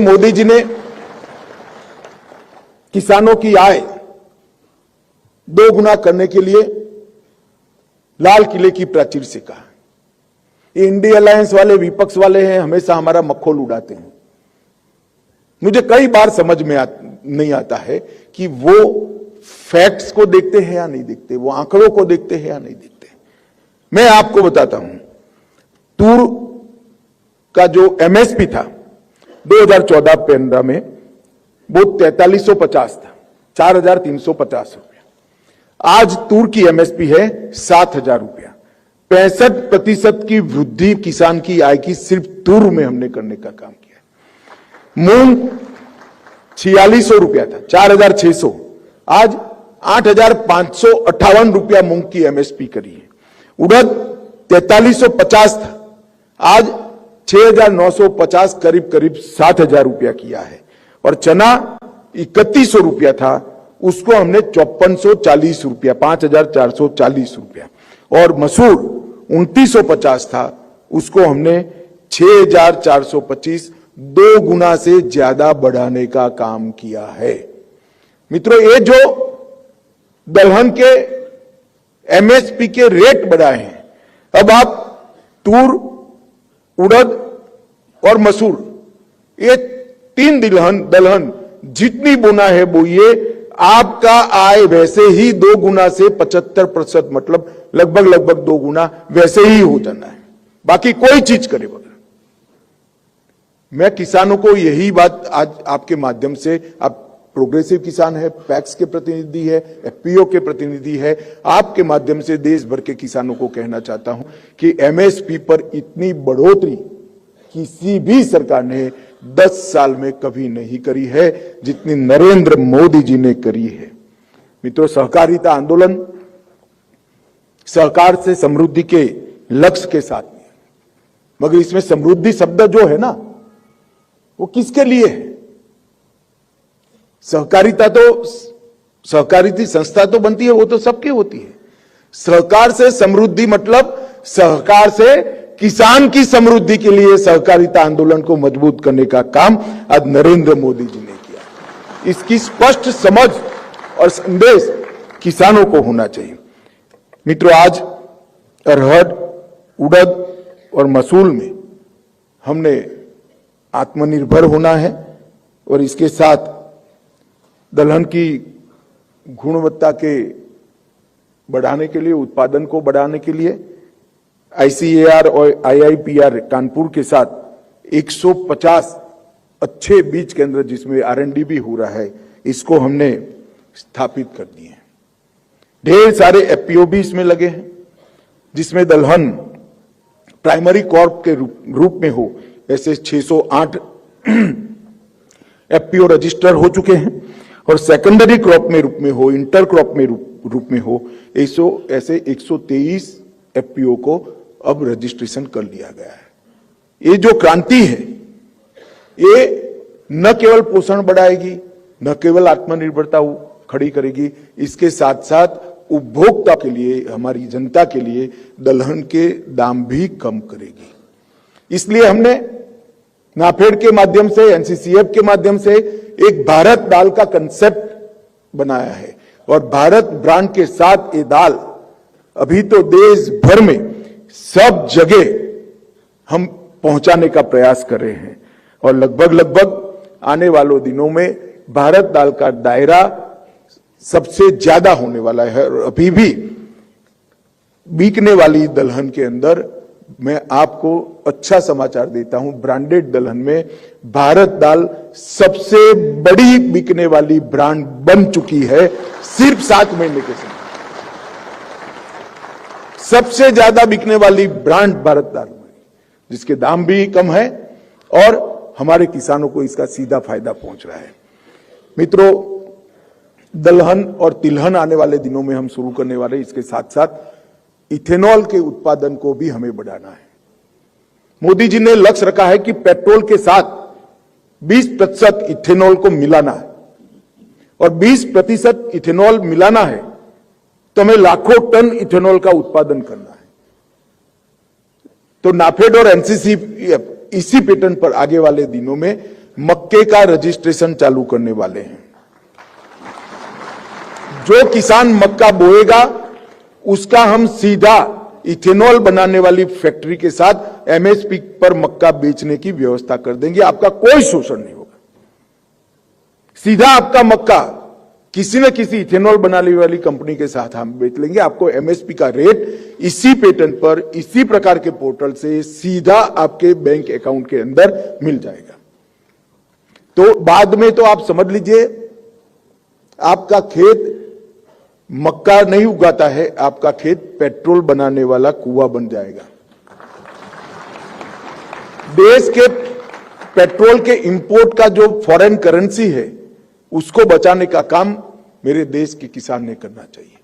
मोदी जी ने किसानों की आय दोगुना करने के लिए लाल किले की प्राचीर से कहा। ये इंडिया अलायंस वाले विपक्ष वाले हैं, हमेशा हमारा मखौल उड़ाते हैं। मुझे कई बार समझ में नहीं आता है कि वो फैक्ट्स को देखते हैं या नहीं देखते, वो आंकड़ों को देखते हैं या नहीं देखते। मैं आपको बताता हूं, तूर का जो एमएसपी था 2014-15 में वो 4350 था, 4350 रुपया। आज तूर की एमएसपी है 7000 रुपया। 65% की वृद्धि किसान की आय की सिर्फ तूर में हमने करने का काम किया। मूंग 4600 रुपया था, 4600, आज 8558 रुपया मूंग की एमएसपी करी है। उड़द 4350 था, आज 6950, करीब करीब 7000 रुपया किया है। और चना 3100 रुपया था, उसको हमने 5440 रुपया, 5440 रुपया। और मसूर 2950 था, उसको हमने 6425, 2 गुना से ज्यादा बढ़ाने का काम किया है। मित्रों, ये जो दलहन के एमएसपी के रेट बढ़ाए हैं, अब आप तूर, उड़द और मसूर, ये 3 दलहन जितनी बोना है बोइए, आपका आय वैसे ही 2 गुना से 75%, मतलब लगभग 2 गुना वैसे ही हो जाना है, बाकी कोई चीज करे बगैर। मैं किसानों को यही बात आज आपके माध्यम से, आप प्रोग्रेसिव किसान है, पैक्स के प्रतिनिधि है, एफपीओ के प्रतिनिधि है, आपके माध्यम से देश भर के किसानों को कहना चाहता हूं कि एमएसपी पर इतनी बढ़ोतरी किसी भी सरकार ने 10 साल में कभी नहीं करी है जितनी नरेंद्र मोदी जी ने करी है। मित्रों, सहकारिता आंदोलन सहकार से समृद्धि के लक्ष्य के साथ में, मगर इसमें समृद्धि शब्द जो है ना, वो किसके लिए है? सहकारिता तो, सहकारिता संस्था तो बनती है, वो तो सबकी होती है। सहकार से समृद्धि मतलब सहकार से किसान की समृद्धि के लिए सहकारिता आंदोलन को मजबूत करने का काम आज नरेंद्र मोदी जी ने किया। इसकी स्पष्ट समझ और संदेश किसानों को होना चाहिए। मित्रों, आज अरहर, उड़द और मसूर में हमने आत्मनिर्भर होना है और इसके साथ दलहन की गुणवत्ता के बढ़ाने के लिए, उत्पादन को बढ़ाने के लिए आईसीएआर और आईआईपीआर कानपुर के साथ 150 अच्छे बीज केंद्र जिसमें आरएनडी भी हो रहा है, इसको हमने स्थापित कर दिए हैं। ढेर सारे एफपीओ भी इसमें लगे हैं, जिसमें दलहन प्राइमरी क्रॉप के रूप में हो, ऐसे 608 एफपीओ रजिस्टर हो चुके हैं, और सेकेंडरी क्रॉप में रूप में हो, इंटर क्रॉप में रूप में हो, ऐसे 123 एफपीओ को अब रजिस्ट्रेशन कर लिया गया है। ये जो क्रांति है, ये न केवल पोषण बढ़ाएगी, न केवल आत्मनिर्भरता खड़ी करेगी, इसके साथ साथ उपभोक्ता के लिए, हमारी जनता के लिए दलहन के दाम भी कम करेगी। इसलिए हमने नाफेड के माध्यम से, एनसीसीएफ के माध्यम से एक भारत दाल का कंसेप्ट बनाया है, और भारत ब्रांड के साथ ये दाल अभी तो देश भर में सब जगह हम पहुंचाने का प्रयास कर रहे हैं, और लगभग आने वालों दिनों में भारत दाल का दायरा सबसे ज्यादा होने वाला है। और अभी भी बिकने वाली दलहन के अंदर मैं आपको अच्छा समाचार देता हूं, ब्रांडेड दलहन में भारत दाल सबसे बड़ी बिकने वाली ब्रांड बन चुकी है सिर्फ 7 महीने के समय। सबसे ज्यादा बिकने वाली ब्रांड भारत दाल में, जिसके दाम भी कम है और हमारे किसानों को इसका सीधा फायदा पहुंच रहा है। मित्रों, दलहन और तिलहन आने वाले दिनों में हम शुरू करने वाले, इसके साथ साथ इथेनॉल के उत्पादन को भी हमें बढ़ाना है। मोदी जी ने लक्ष्य रखा है कि पेट्रोल के साथ 20% इथेनॉल को मिलाना है, और 20% इथेनॉल मिलाना है तो हमें लाखों टन इथेनॉल का उत्पादन करना है। तो नाफेड और एनसीसी इसी पैटर्न पर आगे वाले दिनों में मक्के का रजिस्ट्रेशन चालू करने वाले हैं। जो किसान मक्का बोएगा उसका हम सीधा इथेनॉल बनाने वाली फैक्ट्री के साथ एमएसपी पर मक्का बेचने की व्यवस्था कर देंगे। आपका कोई शोषण नहीं होगा। सीधा आपका मक्का किसी न किसी इथेनॉल बनाने वाली कंपनी के साथ हम बेच लेंगे। आपको एमएसपी का रेट इसी पेटेंट पर, इसी प्रकार के पोर्टल से सीधा आपके बैंक अकाउंट के अंदर मिल जाएगा। तो बाद में तो आप समझ लीजिए, आपका खेत मक्का नहीं उगाता है, आपका खेत पेट्रोल बनाने वाला कुआं बन जाएगा। देश के पेट्रोल के इंपोर्ट का जो फॉरेन करेंसी है उसको बचाने का काम मेरे देश के किसान ने करना चाहिए।